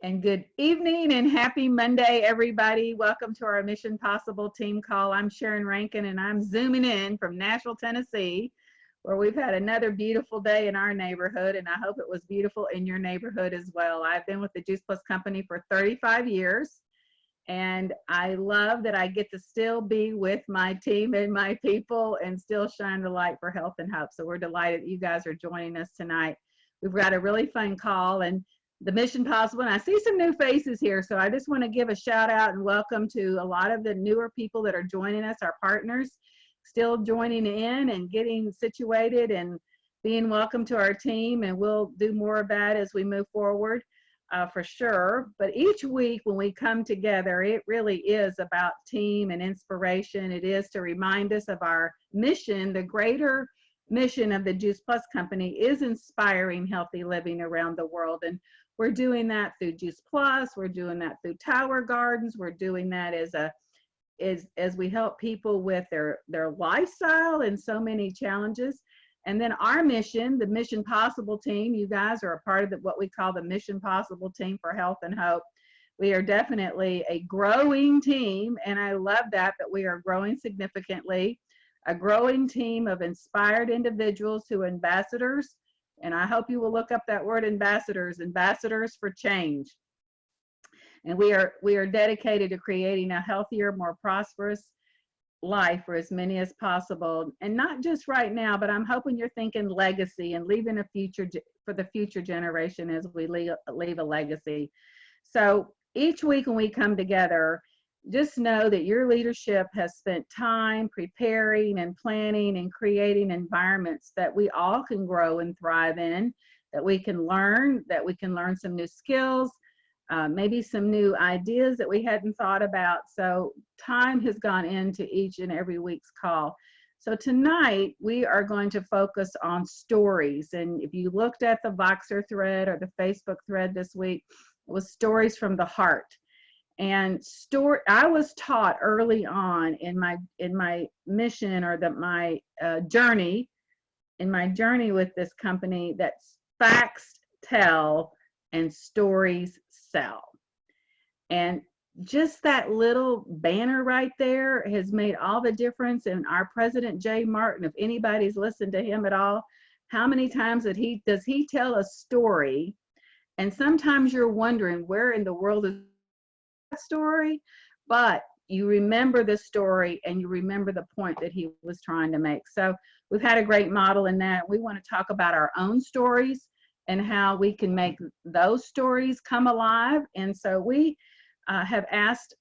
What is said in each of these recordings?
And good evening and happy Monday, everybody. Welcome to our Mission Possible team call. I'm Sharon Rankin and I'm zooming in from Nashville, Tennessee, where we've had another beautiful day in our neighborhood, and I hope it was beautiful in your neighborhood as well. I've been with the Juice Plus Company for 35 years, and I love that I get to still be with my team and my people and still shine the light for health and hope. So we're delighted that you guys are joining us tonight. We've got a really fun call, and the Mission Possible, and I see some new faces here, so I just want to give a shout out and welcome to a lot of the newer people that are joining us, our partners, still joining in and getting situated and being welcome to our team, and we'll do more of that as we move forward for sure. But each week when we come together, it really is about team and inspiration. It is to remind us of our mission. The greater mission of the Juice Plus Company is inspiring healthy living around the world, and we're doing that through Juice Plus. We're doing that through Tower Gardens. We're doing that as we help people with their lifestyle and so many challenges. And then our mission, the Mission Possible team, you guys are a part of what we call the Mission Possible team for health and hope. We are definitely a growing team, and I love that we are growing significantly. A growing team of inspired individuals who are ambassadors. And I hope you will look up that word ambassadors for change. And we are dedicated to creating a healthier, more prosperous life for as many as possible. And not just right now, but I'm hoping you're thinking legacy and leaving a future for the future generation as we leave a legacy. So each week when we come together, just know that your leadership has spent time preparing and planning and creating environments that we all can grow and thrive in, that we can learn some new skills, maybe some new ideas that we hadn't thought about. So time has gone into each and every week's call. So tonight we are going to focus on stories. And if you looked at the Voxer thread or the Facebook thread this week, it was stories from the heart. And I was taught early on in my mission or my journey with this company that facts tell and stories sell. And just that little banner right there has made all the difference. And our president, Jay Martin, if anybody's listened to him at all, how many times does he tell a story? And sometimes you're wondering where in the world is story, but you remember the story and you remember the point that he was trying to make. So we've had a great model in that. We want to talk about our own stories and how we can make those stories come alive. And so we have asked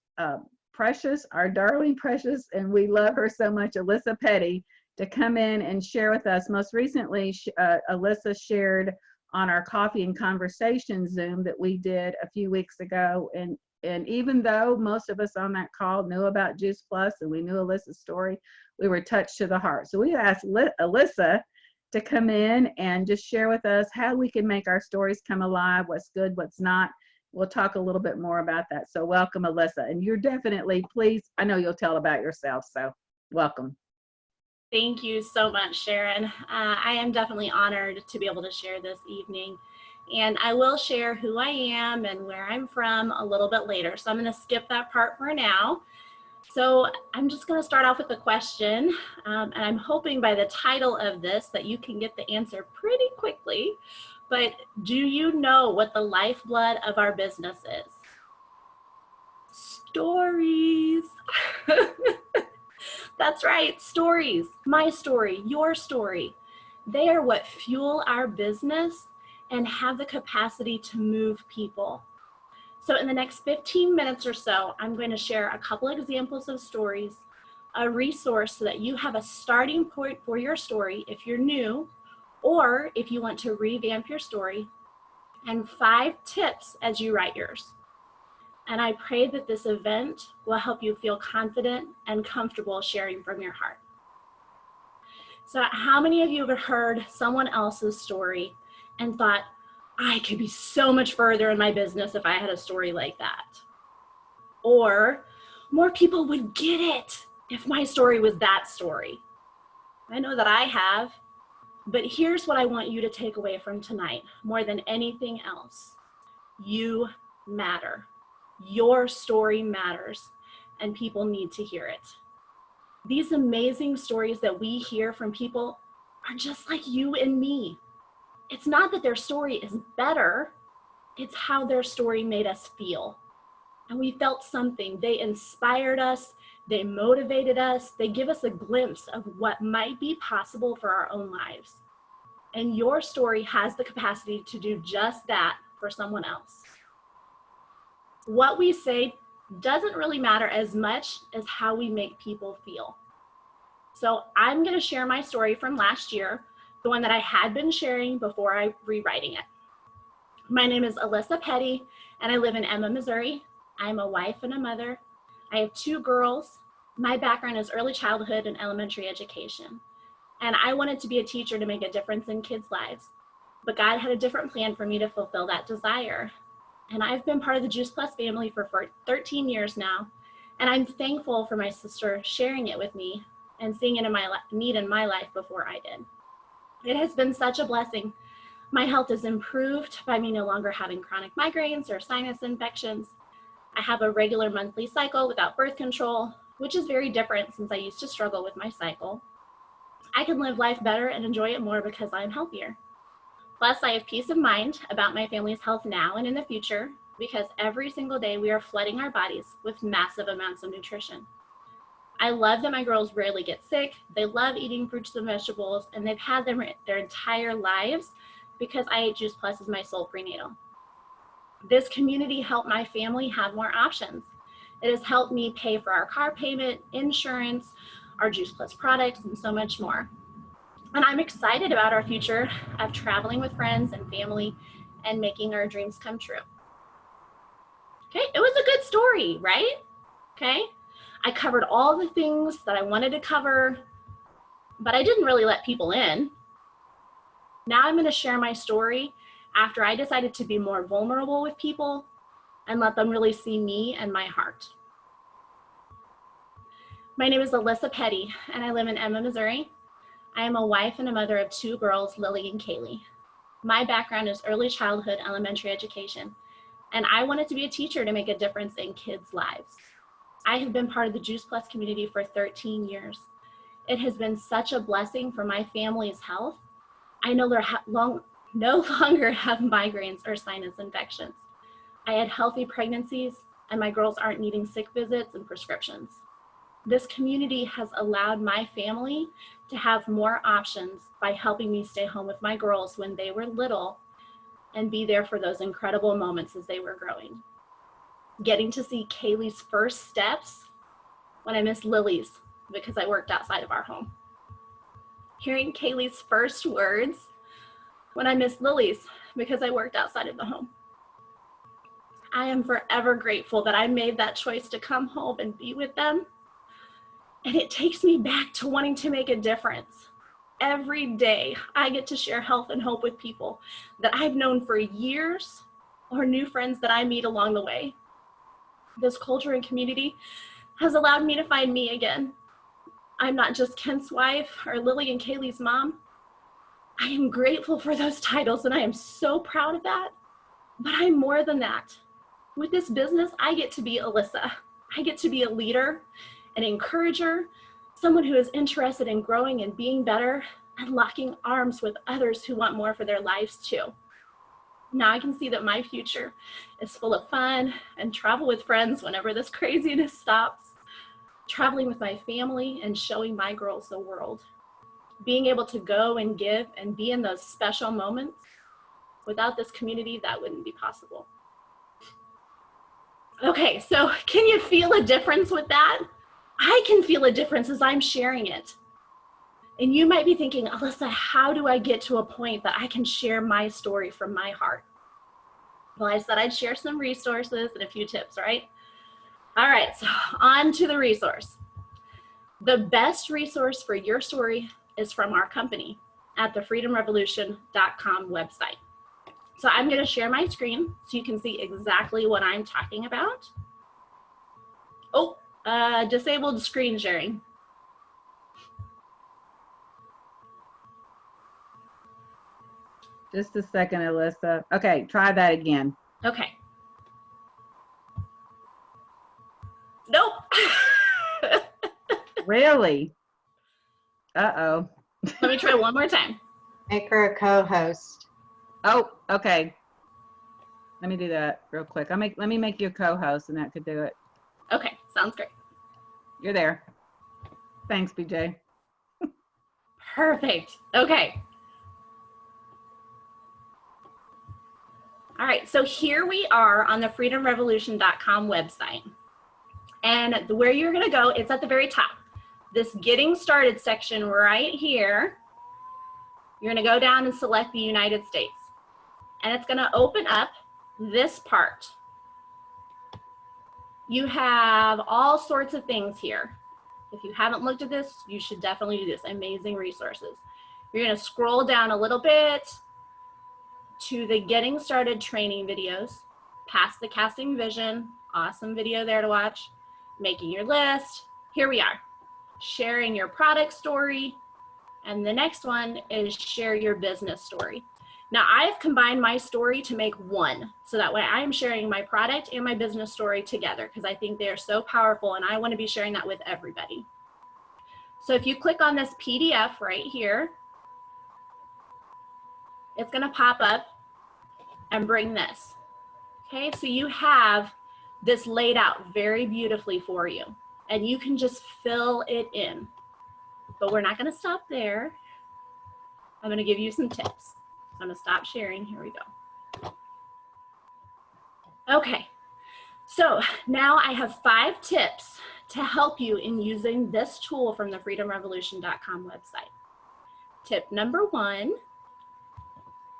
Precious, our darling Precious, and we love her so much, Alyssa Petty, to come in and share with us. Most recently, Alyssa shared on our Coffee and Conversation Zoom that we did a few weeks ago. And even though most of us on that call knew about Juice Plus and we knew Alyssa's story, we were touched to the heart. So we asked Alyssa to come in and just share with us how we can make our stories come alive, what's good, what's not. We'll talk a little bit more about that. So welcome, Alyssa. And you're definitely, please, I know you'll tell about yourself, so welcome. Thank you so much, Sharon. I am definitely honored to be able to share this evening. And I will share who I am and where I'm from a little bit later. So I'm going to skip that part for now. So I'm just going to start off with a question. And I'm hoping by the title of this that you can get the answer pretty quickly. But do you know what the lifeblood of our business is? Stories. That's right, stories. My story, your story. They are what fuel our business and have the capacity to move people. So in the next 15 minutes or so, I'm going to share a couple examples of stories, a resource so that you have a starting point for your story if you're new, or if you want to revamp your story, and 5 tips as you write yours. And I pray that this event will help you feel confident and comfortable sharing from your heart. So how many of you have heard someone else's story and thought, I could be so much further in my business if I had a story like that? Or more people would get it if my story was that story. I know that I have, but here's what I want you to take away from tonight more than anything else. You matter. Your story matters, and people need to hear it. These amazing stories that we hear from people are just like you and me. It's not that their story is better, it's how their story made us feel. And we felt something. They inspired us, they motivated us, they give us a glimpse of what might be possible for our own lives. And your story has the capacity to do just that for someone else. What we say doesn't really matter as much as how we make people feel. So I'm going to share my story from last year, the one that I had been sharing before I rewriting it. My name is Alyssa Petty, and I live in Emma, Missouri. I'm a wife and a mother. I have 2 girls. My background is early childhood and elementary education. And I wanted to be a teacher to make a difference in kids' lives. But God had a different plan for me to fulfill that desire. And I've been part of the Juice Plus family for 13 years now. And I'm thankful for my sister sharing it with me and seeing it in my need in my life before I did. It has been such a blessing. My health is improved by me no longer having chronic migraines or sinus infections. I have a regular monthly cycle without birth control, which is very different since I used to struggle with my cycle. I can live life better and enjoy it more because I'm healthier. Plus, I have peace of mind about my family's health now and in the future because every single day we are flooding our bodies with massive amounts of nutrition. I love that my girls rarely get sick. They love eating fruits and vegetables, and they've had them their entire lives because I8 Juice Plus is my sole prenatal. This community helped my family have more options. It has helped me pay for our car payment, insurance, our Juice Plus products, and so much more. And I'm excited about our future of traveling with friends and family and making our dreams come true. Okay, it was a good story, right? Okay, I covered all the things that I wanted to cover, but I didn't really let people in. Now I'm going to share my story after I decided to be more vulnerable with people and let them really see me and my heart. My name is Alyssa Petty, and I live in Emma, Missouri. I am a wife and a mother of 2 girls, Lily and Kaylee. My background is early childhood elementary education, and I wanted to be a teacher to make a difference in kids' lives. I have been part of the Juice Plus community for 13 years. It has been such a blessing for my family's health. I no longer have migraines or sinus infections. I had healthy pregnancies, and my girls aren't needing sick visits and prescriptions. This community has allowed my family to have more options by helping me stay home with my girls when they were little and be there for those incredible moments as they were growing. Getting to see Kaylee's first steps when I missed Lily's because I worked outside of our home. Hearing Kaylee's first words when I missed Lily's because I worked outside of the home. I am forever grateful that I made that choice to come home and be with them. And it takes me back to wanting to make a difference. Every day, I get to share health and hope with people that I've known for years or new friends that I meet along the way. This culture and community has allowed me to find me again. I'm not just Kent's wife or Lily and Kaylee's mom. I am grateful for those titles, and I am so proud of that. But I'm more than that. With this business, I get to be Alyssa. I get to be a leader, an encourager, someone who is interested in growing and being better and locking arms with others who want more for their lives too. Now I can see that my future is full of fun and travel with friends whenever this craziness stops, traveling with my family and showing my girls the world. Being able to go and give and be in those special moments, without this community, that wouldn't be possible. Okay, so can you feel a difference with that? I can feel a difference as I'm sharing it. And you might be thinking, Alyssa, how do I get to a point that I can share my story from my heart? Well, I said I'd share some resources and a few tips, right? All right, so on to the resource. The best resource for your story is from our company at the freedomrevolution.com website. So I'm going to share my screen so you can see exactly what I'm talking about. Oh, disabled screen sharing. Just a second, Alyssa. Okay, try that again. Okay. Really? Uh-oh. Let me try one more time. Make her a co-host. Oh, okay. Let me do that real quick. Let me make you a co-host and that could do it. Okay, sounds great. You're there. Thanks, BJ. Perfect. Okay. All right, so here we are on the freedomrevolution.com website. And where you're gonna go, it's at the very top. This getting started section right here, you're gonna go down and select the United States. And it's gonna open up this part. You have all sorts of things here. If you haven't looked at this, you should definitely do this. Amazing resources. You're gonna scroll down a little bit to the getting started training videos, past the casting vision, awesome video there to watch, making your list. Here we are, sharing your product story. And the next one is share your business story. Now I've combined my story to make one. So that way I am sharing my product and my business story together because I think they are so powerful and I want to be sharing that with everybody. So if you click on this PDF right here, it's going to pop up and bring this. Okay, so you have this laid out very beautifully for you and you can just fill it in. But we're not going to stop there. I'm going to give you some tips. I'm going to stop sharing. Here we go. Okay, so now I have 5 tips to help you in using this tool from the freedomrevolution.com website. Tip number 1,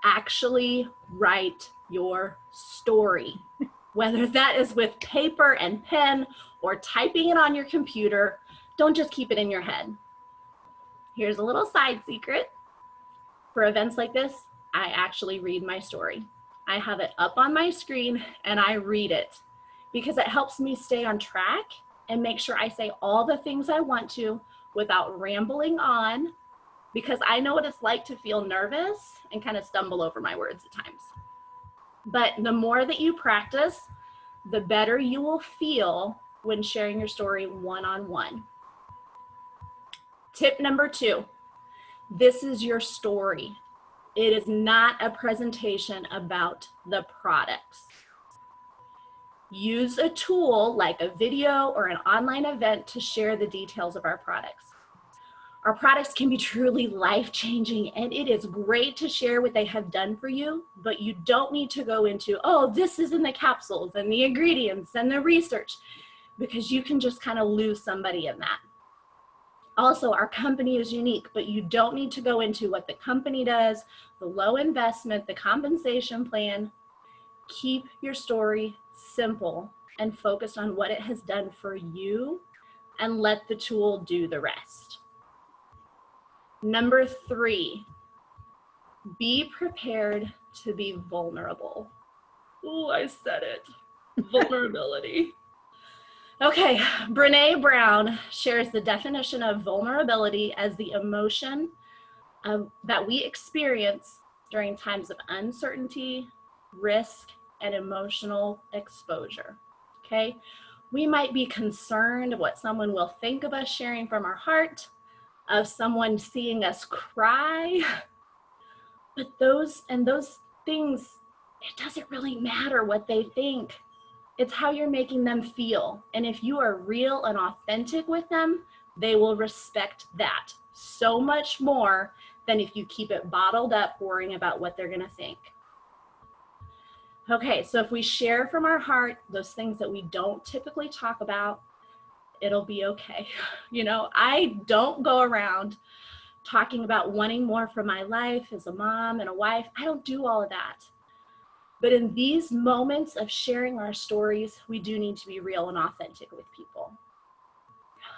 actually write your story. Whether that is with paper and pen or typing it on your computer, don't just keep it in your head. Here's a little side secret. For events like this, I actually read my story. I have it up on my screen and I read it because it helps me stay on track and make sure I say all the things I want to without rambling on, because I know what it's like to feel nervous and kind of stumble over my words at times. But the more that you practice, the better you will feel when sharing your story one-on-one. Tip number 2, this is your story. It is not a presentation about the products. Use a tool like a video or an online event to share the details of our products. Our products can be truly life-changing and it is great to share what they have done for you, but you don't need to go into, oh, this is in the capsules and the ingredients and the research, because you can just kind of lose somebody in that. Also, our company is unique, but you don't need to go into what the company does, the low investment, the compensation plan. Keep your story simple and focused on what it has done for you and let the tool do the rest. Number 3, be prepared to be vulnerable. Oh, I said it. Vulnerability. Okay, Brené Brown shares the definition of vulnerability as the emotion that we experience during times of uncertainty, risk, and emotional exposure. Okay, we might be concerned of what someone will think of us sharing from our heart, of someone seeing us cry, but those things, it doesn't really matter what they think. It's how you're making them feel. And if you are real and authentic with them, they will respect that so much more than if you keep it bottled up worrying about what they're gonna think. Okay, so if we share from our heart those things that we don't typically talk about, it'll be okay. You know, I don't go around talking about wanting more from my life as a mom and a wife. I don't do all of that. But in these moments of sharing our stories, we do need to be real and authentic with people.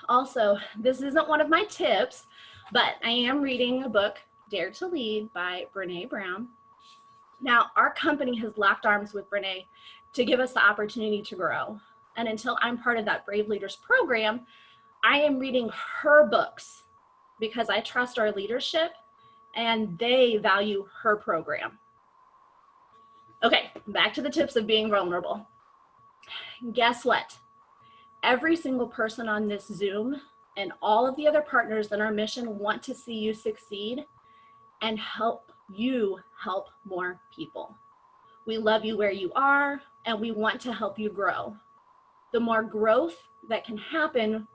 Also, this isn't one of my tips, but I am reading a book, Dare to Lead by Brené Brown. Now, our company has locked arms with Brené to give us the opportunity to grow. And until I'm part of that Brave Leaders program, I am reading her books because I trust our leadership and they value her program. Okay, back to the tips of being vulnerable. Guess what? Every single person on this Zoom and all of the other partners in our mission want to see you succeed and help you help more people. We love you where you are, and we want to help you grow. The more growth that can happen,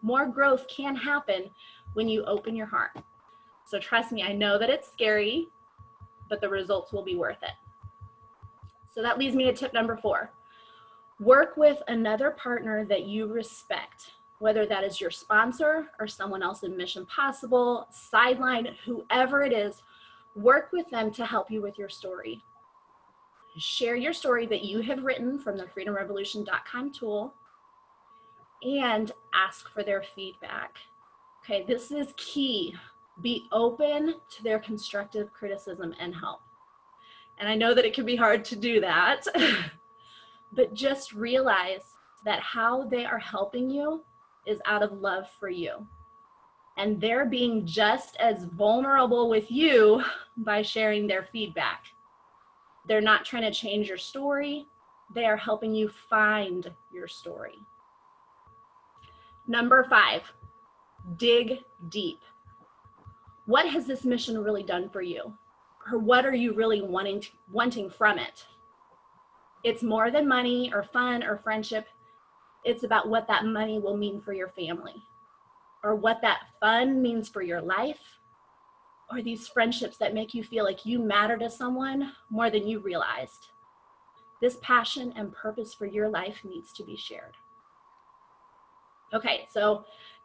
more growth can happen when you open your heart. So trust me, I know that it's scary, but the results will be worth it. So that leads me to tip number 4. Work with another partner that you respect, whether that is your sponsor or someone else in Mission Possible, Sideline, whoever it is. Work with them to help you with your story. Share your story that you have written from the freedomrevolution.com tool and ask for their feedback. Okay, this is key. Be open to their constructive criticism and help. And I know that it can be hard to do that, but just realize that how they are helping you is out of love for you. And they're being just as vulnerable with you by sharing their feedback. They're not trying to change your story. They are helping you find your story. Number 5, dig deep. What has this mission really done for you? Or what are you really wanting from it? It's more than money or fun or friendship. It's about what that money will mean for your family, or what that fun means for your life, or these friendships that make you feel like you matter to someone more than you realized. This passion and purpose for your life needs to be shared. Okay, so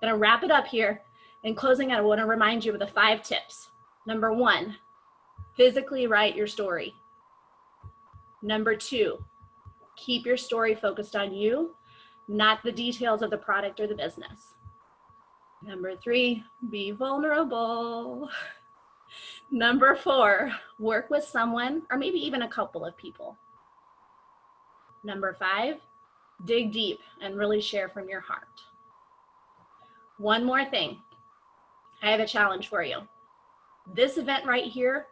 I'm gonna wrap it up here. In closing, I wanna remind you of the 5 tips. Number 1, physically write your story. Number 2, keep your story focused on you, not the details of the product or the business. Number 3, be vulnerable. Number 4, work with someone or maybe even a couple of people. Number 5, dig deep and really share from your heart. One more thing, I have a challenge for you. This event right here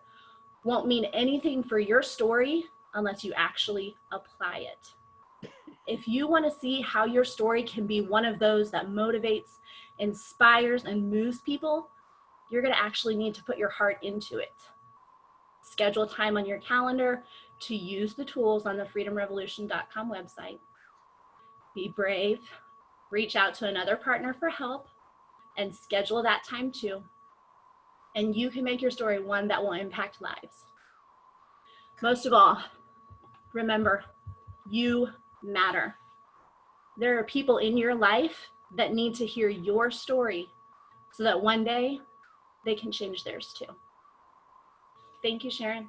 won't mean anything for your story unless you actually apply it. If you want to see how your story can be one of those that motivates, inspires, and moves people, you're going to actually need to put your heart into it. Schedule time on your calendar to use the tools on the freedomrevolution.com website. Be brave, reach out to another partner for help, and schedule that time too. And you can make your story one that will impact lives. Most of all, remember, you matter. There are people in your life that need to hear your story so that one day they can change theirs too. Thank you, Sharon.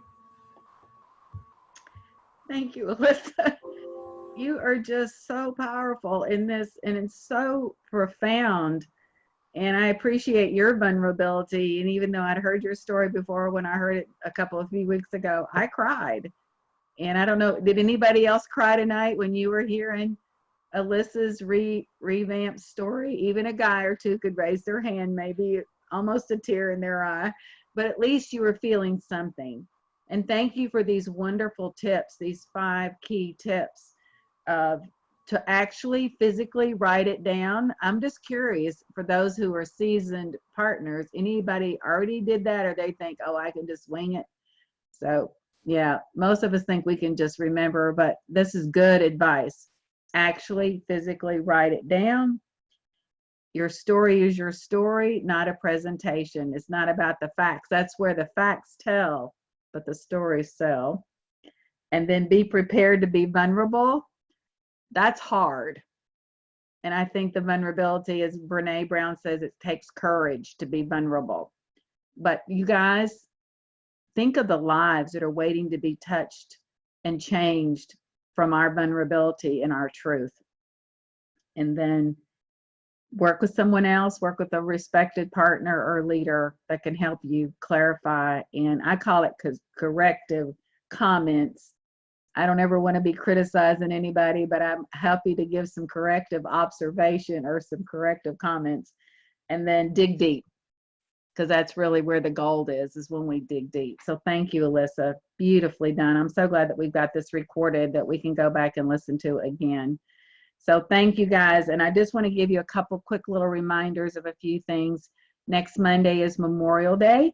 Thank you, Alyssa. You are just so powerful in this, and it's so profound. And I appreciate your vulnerability. And even though I'd heard your story before, when I heard it a few weeks ago, I cried. And I don't know, did anybody else cry tonight when you were hearing Alyssa's revamped story? Even a guy or two could raise their hand, maybe almost a tear in their eye, but at least you were feeling something. And thank you for these wonderful tips, these 5 key tips to actually physically write it down. I'm just curious, for those who are seasoned partners, anybody already did that, or they think, oh, I can just wing it? So yeah, most of us think we can just remember, but this is good advice. Actually physically write it down. Your story is your story, not a presentation. It's not about the facts. That's where the facts tell, but the stories sell. And then be prepared to be vulnerable. That's hard. And I think the vulnerability, as Brene Brown says, it takes courage to be vulnerable. But you guys, think of the lives that are waiting to be touched and changed from our vulnerability and our truth. And then work with someone else, work with a respected partner or leader that can help you clarify. And I call it corrective comments. I don't ever want to be criticizing anybody, but I'm happy to give some corrective observation or some corrective comments. And then dig deep, because that's really where the gold is when we dig deep. So thank you, Alyssa. Beautifully done. I'm so glad that we've got this recorded that we can go back and listen to again. So thank you guys. And I just want to give you a couple quick little reminders of a few things. Next Monday is Memorial Day.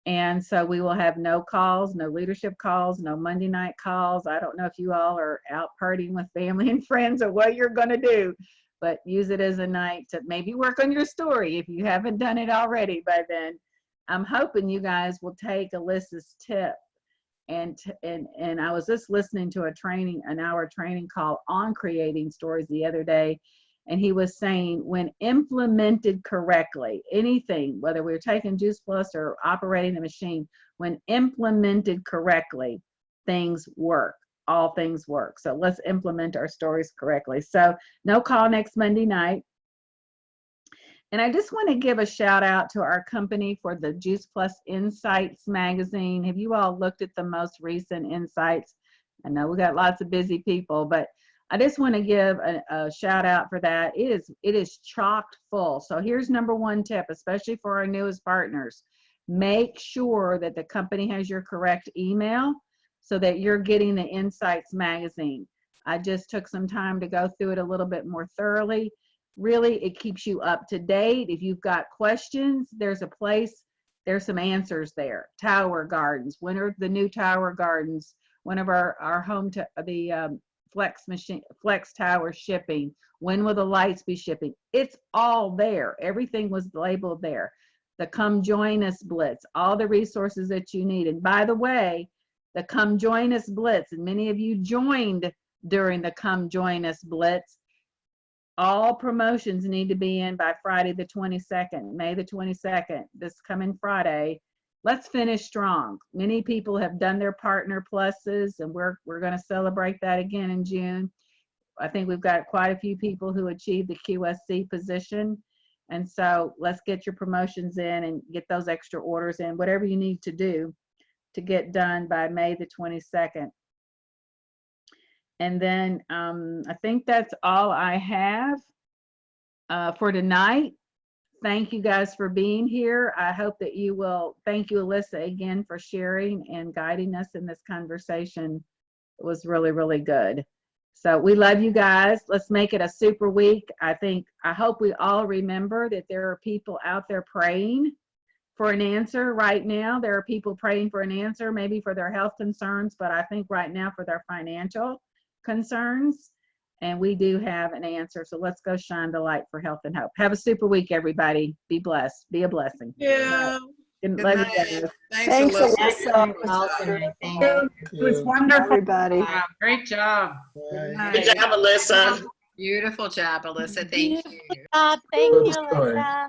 And so we will have no calls, no leadership calls, no Monday night calls. I don't know if you all are out partying with family and friends or what you're going to do, but use it as a night to maybe work on your story if you haven't done it already by then. I'm hoping you guys will take Alyssa's tip. And I was just listening to an hour training call on creating stories the other day. And he was saying when implemented correctly, anything, whether we're taking Juice Plus or operating the machine, when implemented correctly, things work. All things work. So let's implement our stories correctly. So no call next Monday night. And I just want to give a shout out to our company for the Juice Plus Insights magazine. Have you all looked at the most recent insights? I know we got lots of busy people, but I just want to give a shout out for that. It is chocked full. So here's number one tip, especially for our newest partners. Make sure that the company has your correct email so that you're getting the Insights magazine. I just took some time to go through it a little bit more thoroughly. Really, it keeps you up to date. If you've got questions, there's a place, there's some answers there. Tower Gardens, when are the new Tower Gardens? One of our home to the Flex Tower shipping. When will the lights be shipping? It's all there. Everything was labeled there. The Come Join Us Blitz, all the resources that you need. And by the way, the Come Join Us Blitz, and many of you joined during the Come Join Us Blitz. All promotions need to be in by Friday the 22nd, May the 22nd, this coming Friday. Let's finish strong. Many people have done their partner pluses, and we're going to celebrate that again in June. I think we've got quite a few people who achieved the QSC position. And so let's get your promotions in and get those extra orders in, whatever you need to do to get done by May the 22nd. And then I think that's all I have for tonight. Thank you guys for being here. I hope that you will. Thank you, Alyssa, again for sharing and guiding us in this conversation. It was really, really good. So we love you guys. Let's make it a super week. I hope we all remember that there are people out there praying for an answer right now. There are people praying for an answer, maybe for their health concerns, but I think right now for their financial concerns. And we do have an answer. So let's go shine the light for health and hope. Have a super week, everybody. Be blessed. Be a blessing. Yeah. Good Good love you night. guys. Thanks, Alyssa. It was wonderful. Everybody. Wow, great job. Good Good job, Alyssa. Beautiful job, Alyssa. Thank you. Thank you, Good story. Alyssa.